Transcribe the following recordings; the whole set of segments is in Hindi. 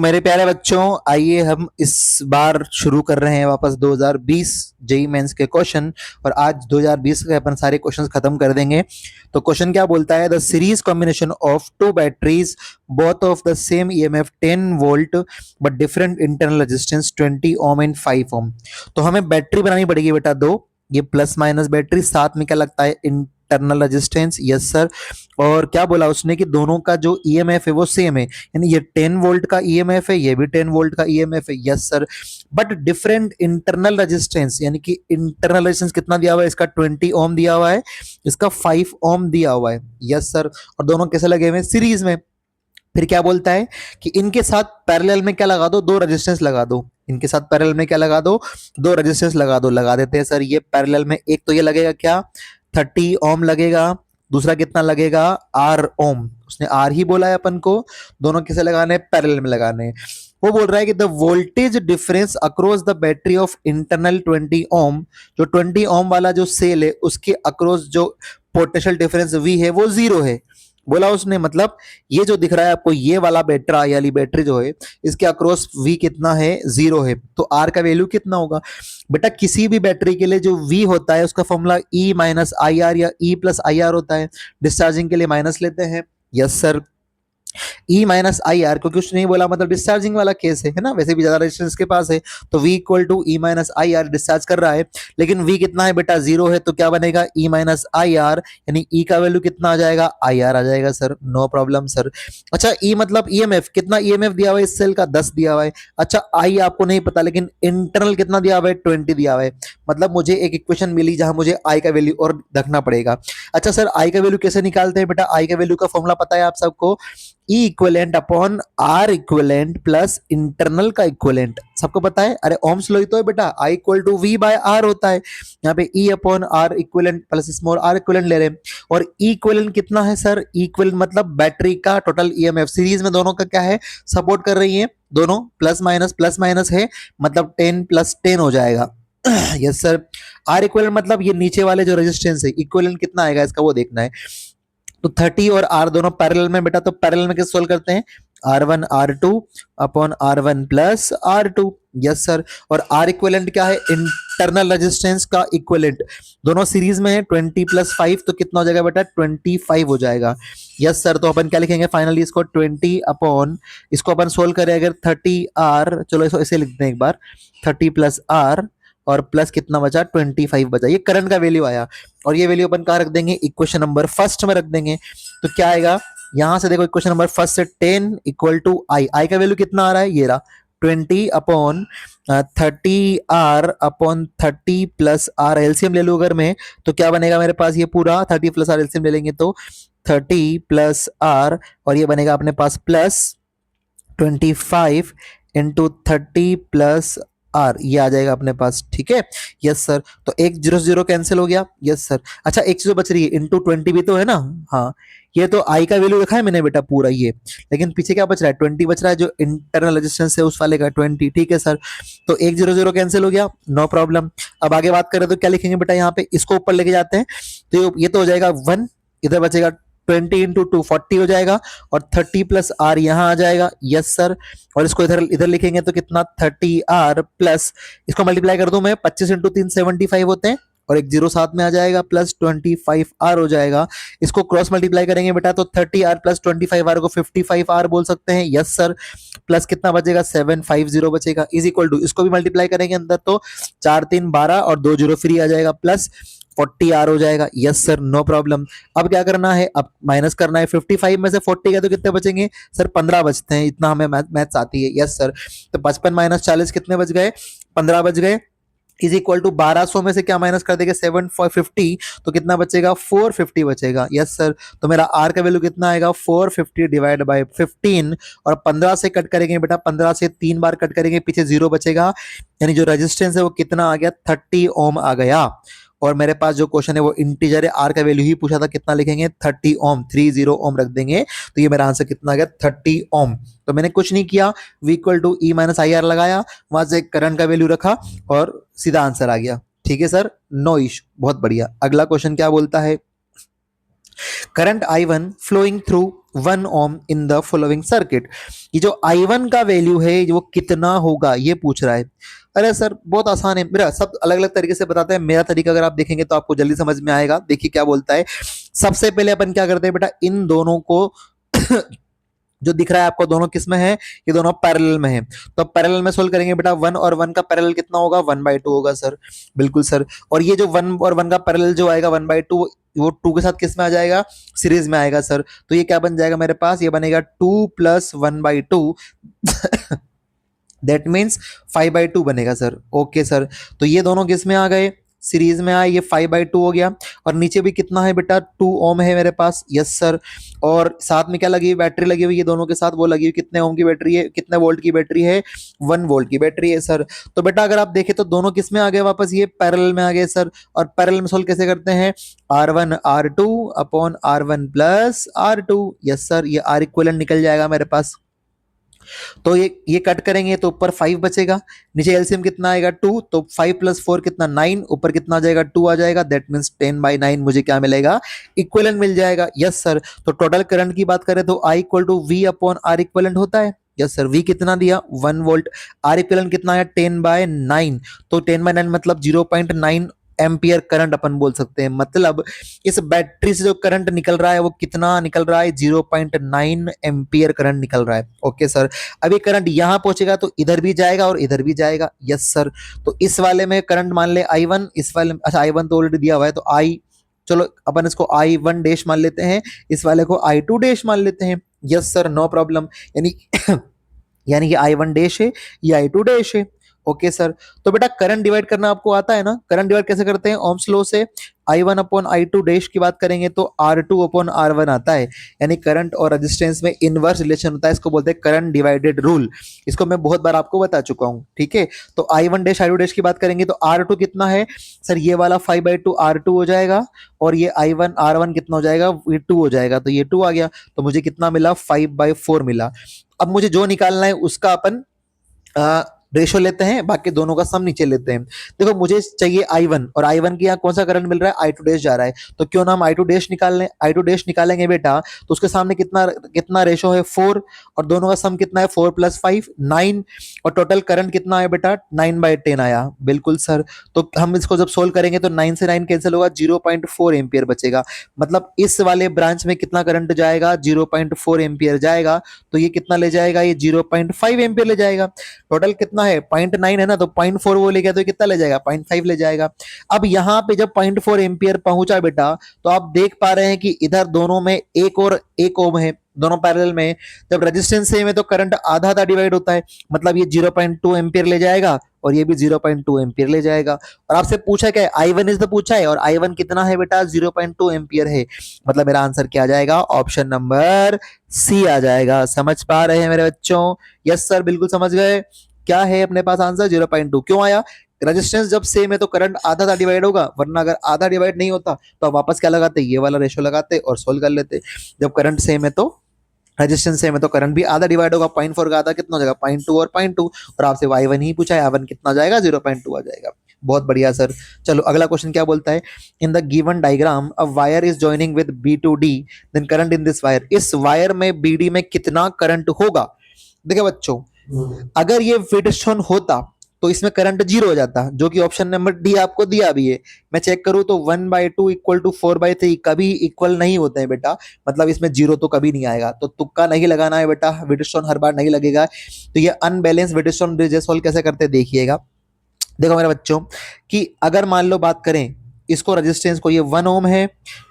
मेरे प्यारे बच्चों, आइए हम इस बार शुरू कर रहे हैं वापस 2020 जेई मेंस के क्वेश्चन। और आज 2020 के अपन सारे क्वेश्चंस खत्म कर देंगे। तो क्वेश्चन क्या बोलता है, the series combination of two batteries both of the same EMF 10 volt but different internal resistance 20 ohm and 5 ohm. तो हमें बैटरी बनानी पड़ेगी बेटा दो, ये प्लस माइनस बैटरी, साथ में क्या लगता है इंटरनल रेजिस्टेंस। Yes sir. और क्या बोला उसने कि दोनों का जो ईएमएफ है वो सेम है, यानी ये 10 वोल्ट का ईएमएफ है, ये भी 10 वोल्ट का ईएमएफ है। Yes sir. But different internal resistance, यानी कि इंटरनल रेजिस्टेंस कितना दिया हुआ है, इसका 20 ओम दिया हुआ है, इसका 5 ओम दिया हुआ है। Yes sir. और दोनों कैसे लगे हुए हैं, सीरीज में। फिर क्या बोलता है कि इनके साथ पैरेलल में क्या लगा दो, दो रेजिस्टेंस लगा दो। इनके साथ पैरेलल में क्या लगा दो, दो रेजिस्टेंस लगा दो। लगा देते हैं सर। ये पैरेलल में एक तो ये लगेगा क्या, 30 ओम लगेगा। दूसरा कितना लगेगा, आर ओम। उसने आर ही बोला है अपन को। दोनों किसे लगाने, पैरेलल में लगाने। वो बोल रहा है कि the voltage difference across the battery of internal 20 ओम, जो 20 ओम वाला जो सेल है उसके अक्रॉस जो पोटेंशियल डिफरेंस वी है वो जीरो है। बोला उसने, मतलब ये जो दिख रहा है आपको, ये वाला बैटरी वाली बैटरी जो है, इसके अक्रॉस वी कितना है, जीरो है। तो आर का वैल्यू कितना होगा बेटा, किसी भी बैटरी के लिए जो वी होता है उसका formula E minus I are या ई प्लस आई आर होता है। डिस्चार्जिंग के लिए माइनस लेते हैं। Yes sir. E minus I are, क्योंकि उसने नहीं बोला, मतलब डिस्चार्जिंग वाला केस है ना, वैसे भी ज्यादा रेजिस्टेंस के पास है। तो V equal to E minus I R, discharge कर रहा है, लेकिन वी कितना है बेटा, जीरो है। तो क्या बनेगा, ई माइनस आई आर, यानी ई का वैल्यू कितना आ जाएगा, आई आर आ जाएगा सर। No problem sir. अच्छा, ई मतलब ईएमएफ, कितना ईएमएफ दिया हुआ है इस सेल का, 10 दिया हुआ है। अच्छा, आई आपको नहीं पता, लेकिन इंटरनल कितना दिया हुआ है, 20 दिया हुआ है। मतलब मुझे एक इक्वेशन मिली जहां मुझे आई का वैल्यू और रखना पड़ेगा। अच्छा सर, आई का वैल्यू कैसे निकालते हैं बेटा, आई का वैल्यू का फॉर्मूला पता है आप सबको, E equivalent upon R equivalent plus internal का इक्विवेलेंट। सबको पता है, अरे ओम्स लॉ ही तो है बेटा, I equal to V by R होता है। यहाँ पे E upon R equivalent plus small R equivalent ले रहे हैं। और ई इक्विवेलेंट कितना है सर, इक्विवेलेंट मतलब बैटरी का टोटल ईएमएफ, सीरीज में दोनों का क्या है, सपोर्ट कर रही है दोनों, प्लस माइनस है, मतलब 10 प्लस 10 हो जाएगा। Yes sir. आर इक्विवेलेंट मतलब ये नीचे वाले जो रेजिस्टेंस है, इक्विवेलेंट कितना आएगा इसका वो देखना है। तो 30 और आर दोनों पैरेलल में बेटा, तो पैरेलल में कैसे सोल्व करते हैं, R1 R2 upon R1 plus R2। Yes sir. और R इक्विवेलेंट क्या है, इंटरनल रेजिस्टेंस का इक्विवेलेंट। दोनों सीरीज में है, 20 प्लस 5 तो कितना हो जाएगा बेटा, 25 हो जाएगा। Yes sir. तो अपन क्या लिखेंगे फाइनली, इसको 20 अपॉन, इसको अपन सोल्व करें अगर 30R, चलो इसको ऐसे लिखते हैं एक बार, 30 प्लस R और प्लस कितना बचा, 25 बचा। ये करंट का वैल्यू आया। और ये वैल्यू अपन कहाँ रख देंगे, इक्वेशन नंबर फर्स्ट में रख देंगे। तो क्या आएगा, यहां से देखो इक्वेशन नंबर फर्स्ट से 10 इक्वल टू आई, आई का वैल्यू कितना आ रहा है, ये रहा 20 upon 30R upon 30 plus R, LCM ले लूं अगर मैं, तो क्या बनेगा मेरे पास, ये पूरा 30 प्लस आर एलसीएम ले लेंगे तो 30 प्लस आर, और ये बनेगा अपने पास प्लस 25 इंटू 30 प्लस आर, ये आ जाएगा अपने पास। ठीक है। Yes sir. तो एक जीरो जीरो कैंसिल हो गया। Yes sir. अच्छा, एक चीज बच रही है, इंटू 20 भी तो है ना। हाँ, ये तो आई का वैल्यू रखा है मैंने बेटा पूरा ये, लेकिन पीछे क्या बच रहा है, 20 बच रहा है, जो इंटरनल रेजिस्टेंस है उस वाले का 20। ठीक है सर। तो एक जीरो जीरो कैंसिल हो गया, नो प्रॉब्लम। अब आगे बात करें तो क्या लिखेंगे बेटा, यहाँ पे इसको ऊपर लेके जाते हैं, तो ये तो हो जाएगा 1, इधर बचेगा 20 इंटू 2 40 हो जाएगा, और 30 प्लस आर यहाँ आ जाएगा। Yes sir. और इसको इधर इधर लिखेंगे तो कितना, 30R प्लस, इसको मल्टीप्लाई कर दूं मैं, 25 इंटू 3 75 होते हैं, और एक जीरो साथ में आ जाएगा, प्लस 25R हो जाएगा। इसको क्रॉस मल्टीप्लाई करेंगे बेटा, तो 30R प्लस 25R को 55R बोल सकते हैं। Yes sir. प्लस कितना बचेगा, 750 बचेगा, इज इक्वल टू, इसको भी मल्टीप्लाई करेंगे अंदर, तो 4 3 12 और 2 जीरो फ्री आ जाएगा, प्लस 40R हो जाएगा। Yes sir, no problem. अब क्या करना है, अब माइनस करना है, 55 में से 40 गए तो कितने बचेंगे सर, 15 बचते हैं, इतना हमें मैथ्स आती है। Yes sir. तो 55 माइनस 40 कितने बच गए, 15 बच गए, इज इक्वल टू 1200 में से क्या माइनस कर देंगे, 750, तो कितना बचेगा, 450 बचेगा। Yes sir. तो मेरा आर का वैल्यू कितना आएगा, 450 डिवाइड बाय 15, और 15 से कट करेंगे बेटा, 15 से 3 बार कट करेंगे, पीछे जीरो बचेगा, यानी जो रेजिस्टेंस है वो कितना आ गया, 30 ओम आ गया। और मेरे पास जो क्वेश्चन है वो इंटीजर है, आर का वैल्यू ही पूछा था, कितना लिखेंगे, 30 ओम, 30 ओम रख देंगे। तो ये मेरा आंसर कितना आ गया, 30 ओम। तो मैंने कुछ नहीं किया, V equal to E minus I R लगाया, वहां से करंट का वैल्यू रखा और सीधा आंसर आ गया। ठीक है सर, नो इशू, बहुत बढ़िया। अगला क्वेश्चन क्या बोलता है, current I1 flowing through 1 ohm in the following circuit. ये जो I1 का वैल्यू है वो कितना होगा ये पूछ रहा है। अरे सर बहुत आसान है, मेरा सब अलग अलग तरीके से बताते हैं, मेरा तरीका अगर आप देखेंगे तो आपको जल्दी समझ में आएगा। देखिए क्या बोलता है। सबसे पहले अपन क्या करते हैं बेटा, इन दोनों को जो दिख रहा है आपको दोनों किस में है, ये दोनों पैरेलल में है, तो पैरेलल में सोल्व करेंगे बेटा। 1 और 1 का पैरेलल कितना होगा, 1/2 होगा सर। बिल्कुल सर। और ये जो 1 और 1 का पैरेलल जो आएगा 1/2, वो 2 के साथ किस में आ जाएगा, सीरीज में आएगा सर। तो ये क्या बन जाएगा मेरे पास, ये बनेगा 2 + 1/2 दैट मीन्स 5/2 बनेगा सर। Okay sir. तो ये दोनों किस में आ गए, सीरीज में आए, ये 5/2 हो गया। और नीचे भी कितना है बेटा, 2 ओम है मेरे पास। Yes sir. और साथ में क्या लगी हुई, बैटरी लगी हुई है दोनों के साथ, वो लगी हुई कितने ओम की बैटरी है, कितने वोल्ट की बैटरी है, 1 वोल्ट की बैटरी है सर। तो बेटा अगर आप देखें तो दोनों किस में आ गए वापस, ये पैरेलल में आ गए सर। और पैरेलल में सोल्व कैसे करते हैं, R1 R2 upon R1 plus R2। Yes sir. ये R इक्विवेलेंट निकल जाएगा मेरे पास। तो ये कट करेंगे तो ऊपर 5 बचेगा, नीचे एलसीएम कितना आएगा 2, तो 5 + 4 कितना 9, ऊपर कितना आ जाएगा 2 आ जाएगा, दैट मींस 10/9 मुझे क्या मिलेगा, इक्विवेलेंट मिल जाएगा। Yes sir. तो टोटल करंट की बात करें तो I = V upon R equivalent होता है। Yes sir. V कितना दिया 1 वोल्ट, R इक्विवेलेंट कितना है 10/9, तो 10/9 मतलब 0.9 एम्पियर करंट अपन बोल सकते हैं। मतलब इस बैटरी से जो करंट निकल रहा है वो कितना निकल रहा है, 0.9 एम्पियर करंट निकल रहा है। Okay sir. अब ये करंट यहां पहुंचेगा तो इधर भी जाएगा और इधर भी जाएगा। Yes sir. तो इस वाले में करंट मान ले I1, इस वाले में, अच्छा I1 तो ऑलरेडी दिया हुआ है तो चलो अपन इसको I1 डैश मान लेते हैं, इस वाले को I2 डैश मान लेते हैं। Yes sir, no problem. यानी यानी कि I1 डैश है, ये I2 डैश है। Okay sir. तो बेटा करंट डिवाइड करना आपको आता है ना, करंट डिवाइड कैसे करते हैं, ओम्स लॉ से। I1 अपॉन I2 डैश की बात करेंगे तो R2 अपॉन R1 आता है। यानी करंट और रेजिस्टेंस में इनवर्स रिलेशन होता है, इसको बोलते हैं करंट डिवाइडेड रूल। इसको मैं बहुत बार आपको बता चुका हूं, ठीक है। तो I1 डैश I2 डैश की बात करेंगे तो R2 कितना है सर, ये वाला 5/2 R2 हो जाएगा, और ये I1 R1 कितना हो जाएगा, ये 2 हो जाएगा, तो ये 2 आ गया। तो मुझे कितना मिला, 5/4 मिला। अब मुझे जो निकालना है उसका अपन रेशो लेते हैं, बाकी दोनों का सम नीचे लेते हैं। देखो मुझे चाहिए I1, और I1 की यहाँ कौन सा करंट मिल रहा है, I2 डैश जा रहा है, तो क्यों ना हम I2 डैश निकाल लें। I2 डैश निकालेंगे बेटा तो उसके सामने कितना कितना रेशो है 4, और दोनों का सम कितना है 4 + 5 9, और टोटल करंट कितना आया बेटा 9/10 आया। बिल्कुल सर। तो हम इसको जब सोल्व करेंगे तो 9 से 9 कैंसिल होगा, 0.4 एम्पियर बचेगा। मतलब इस वाले ब्रांच में कितना करंट जाएगा, 0.4 एम्पियर जाएगा। तो ये कितना ले जाएगा, ये 0.5 एम्पियर ले जाएगा। टोटल कितना है 0.9 है ना, तो 0.4 वो ले गया तो कितना ले जाएगा, 0.5 ले जाएगा। अब यहाँ पे जब 0.4 एम्पियर पहुंचा बेटा, तो आप देख पा रहे हैं कि इधर दोनों में एक और एक ओम है, दोनों पैरेलल में। जब रेजिस्टेंस सेम है तो करंट आधा आधा डिवाइड होता है, मतलब ये 0.2 एम्पियर ले जाएगा और ये भी 0.2 एम्पियर ले जाएगा। और आपसे पूछा क्या है, I1 इज द पूछा है, और I1 कितना है बेटा 0.2 एम्पियर है। मतलब मेरा आंसर क्या आ जाएगा, ऑप्शन नंबर सी आ जाएगा। समझ पा रहे हैं मेरे बच्चों, यस सर बिल्कुल समझ गए। क्या है अपने पास आंसर, 0.2। क्यों आया, रेजिस्टेंस जब सेम है तो करंट आधा आधा डिवाइड होगा, वरना अगर आधा डिवाइड नहीं होता तो आप वापस क्या लगाते, ये वाला रेशो लगाते और सोल्व कर लेते। जब करंट सेम है तो रेजिस्टेंस सेम है तो करंट भी आधा डिवाइड होगा, 0.4 का आधा कितना हो जाएगा 0.2 और 0.2, और आपसे Y1 ही पूछा है, I1 कितना जाएगा 0.2 आ जाएगा। बहुत बढ़िया सर। चलो अगला क्वेश्चन क्या बोलता है, in the given diagram a wire is joining with B to D, then current in this wire, इस वायर में BD में कितना करंट होगा। देखिए बच्चों, अगर ये व्हीटस्टोन होता तो इसमें करंट 0 हो जाता, जो कि ऑप्शन नंबर डी आपको दिया भी है। मैं चेक करूं तो 1/2 = 4/3 कभी इक्वल नहीं होते हैं बेटा, मतलब इसमें 0 तो कभी नहीं आएगा। तो तुक्का नहीं लगाना है बेटा, व्हीटस्टोन हर बार नहीं लगेगा। तो ये अनबैलेंस व्हीटस्टोन ब्रिज सोल्व कैसे करते हैं देखिएगा। देखो मेरे बच्चों, कि अगर मान लो बात करें, इसको रेजिस्टेंस को, ये 1 ओम है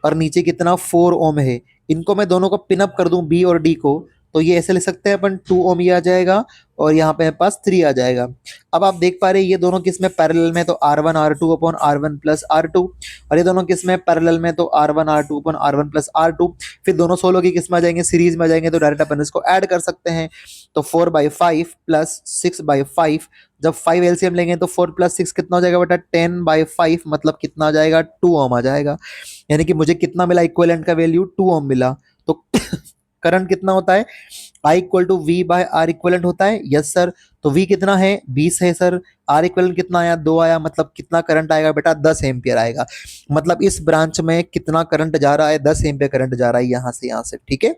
और नीचे कितना 4 ओम है, इनको मैं दोनों को पिन अप कर दूं बी और डी को, तो ये ऐसे लिख सकते हैं अपन 2 ओम ये आ जाएगा, और यहाँ पे पास 3 आ जाएगा। अब आप देख पा रहे हैं ये दोनों किस में पैरेलल में, तो R1 R2 upon R1 plus R2, और ये दोनों किस में पैरेलल में, तो R1 R2 upon R1 plus R2। फिर दोनों सोलो की किस में आ जाएंगे, सीरीज में आ जाएंगे, तो डायरेक्ट अपन इसको ऐड कर सकते हैं। तो 4/5 प्लस 6/5, जब 5 एलसीएम लेंगे तो 4 + 6 कितना हो जाएगा बेटा 10/5, मतलब कितना आ जाएगा 2 ओम आ जाएगा। यानी कि मुझे कितना मिला, इक्विवेलेंट का वैल्यू 2 ओम मिला। तो करंट कितना होता है, I equal to V by R equivalent होता है, यस सर। तो वी कितना है 20 है सर, आर इक्वलेंट कितना आया 2 आया, मतलब कितना करंट आएगा बेटा 10 एम्पियर आएगा। मतलब इस ब्रांच में कितना करंट जा रहा है 10 एम्पियर करंट जा रहा है यहाँ से, ठीक है,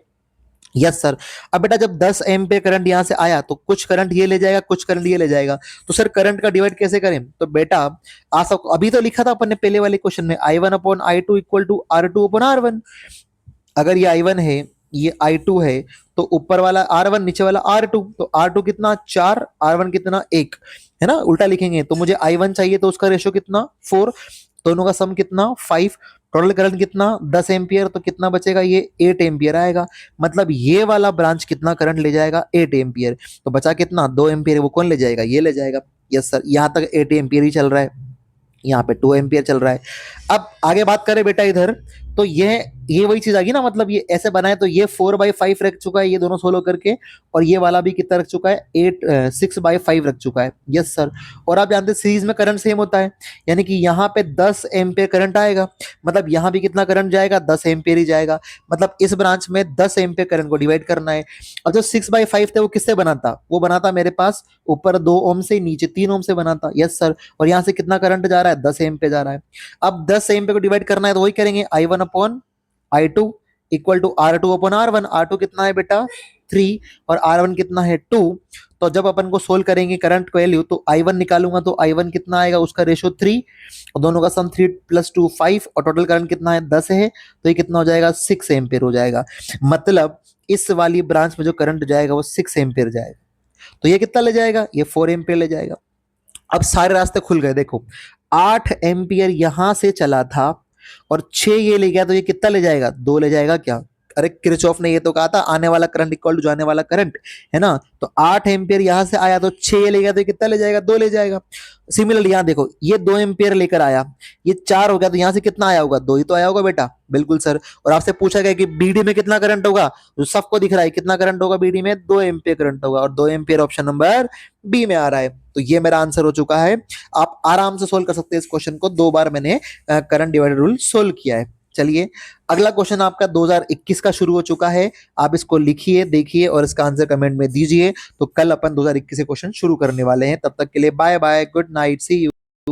यस सर। अब बेटा जब 10 एम्पियर करंट यहां से आया तो कुछ करंट ये ले जाएगा, कुछ करंट ये ले जाएगा, तो सर करंट का डिवाइड कैसे करें? तो बेटा आ सब अभी तो लिखा था अपन ने पहले वाले क्वेश्चन में I1 upon I2 equal to R2 upon R1। अगर ये I1 है, ये I2 है, तो ऊपर वाला R1 नीचे वाला R2, तो R2 कितना 4, R1 कितना 1, है ना, उल्टा लिखेंगे। तो मुझे I1 चाहिए तो उसका रेशो कितना 4, दोनों का सम कितना 5, टोटल करंट कितना 10 एम्पियर, तो कितना बचेगा ये 8 एम्पियर आएगा। मतलब ये वाला ब्रांच कितना करंट ले जाएगा 8 एम्पियर, तो बचा कितना 2 एम्पियर, वो कौन ले जाएगा ये ले जाएगा, यस सर। यहां तक 8 एम्पियर ही चल रहा है, यहाँ पे 2 एम्पियर चल रहा है। अब आगे बात करें बेटा इधर, तो ये वही चीज आ गई ना, मतलब ये ऐसे बनाए तो ये 4/5 रख चुका है ये दोनों सोलो करके, और ये वाला भी कितना रख चुका है 6/5 रख चुका है, यस सर। और आप जानते हैं सीरीज में करंट सेम होता है, यानी कि यहाँ पे 10 एम्पियर करंट आएगा, मतलब यहाँ भी कितना करंट जाएगा 10 एम्पियर ही जाएगा। मतलब इस ब्रांच में 10 एम्पियर करंट को डिवाइड करना है। और जो 6/5 थे वो किससे बना था, वो बना था मेरे पास ऊपर 2 ओम से, नीचे 3 ओम से बना था, यस सर। और यहाँ से कितना करंट जा रहा है 10 एम्पियर जा रहा है। अब 10 एम्पियर को डिवाइड करना है तो वही करेंगे I1 upon I2 equal to R2 upon R1। R2 कितना है बेटा 3 और R1 कितना है 2। तो जब अपन को सोल्व करेंगे करंट वैल्यू तो I1 निकालूंगा तो I1 कितना आएगा, उसका रेशो 3 और दोनों का सम 3 + 2 5, और टोटल करंट कितना है 10 है, तो ये कितना हो जाएगा 6 एम्पियर हो जाएगा। मतलब इस वाली ब्रांच में जो करंट जाएगा वो 6 एम्पियर जाएगा। तो ये कितना ले जाएगा, ये 4 एम्पियर ले जाएगा। अब सारे रास्ते खुल गए, देखो 8 एम्पियर यहां से चला था और 6 ये ले गया, तो ये कितना ले जाएगा 2 ले जाएगा क्या? अरे किरचॉफ ने ये तो कहा था आने वाला करंट इक्वल टू जाने वाला करंट, है ना। तो 8 एम्पियर यहां से आया तो 6 ये ले गया, तो ये कितना ले जाएगा 2 ले जाएगा। सिमिलरली यहाँ देखो ये 2 एम्पियर लेकर आया, ये 4 हो गया, तो यहाँ से कितना आया होगा 2 ही तो आया होगा बेटा, बिल्कुल सर। और आपसे पूछा गया कि बीडी में कितना करंट होगा, तो सबको दिख रहा है कितना करंट होगा बीडी में 2 एम्पियर करंट होगा, और 2 एम्पियर ऑप्शन नंबर बी में आ रहा है। तो ये मेरा आंसर हो चुका है। आप आराम से सोल्व कर सकते हैं इस क्वेश्चन को, 2 बार मैंने करंट डिवाइडर रूल सोल्व किया है। चलिए अगला क्वेश्चन आपका 2021 का शुरू हो चुका है, आप इसको लिखिए, देखिए और इसका आंसर कमेंट में दीजिए। तो कल अपन 2021 के क्वेश्चन शुरू करने वाले हैं, तब तक के लिए bye bye, good night, see you.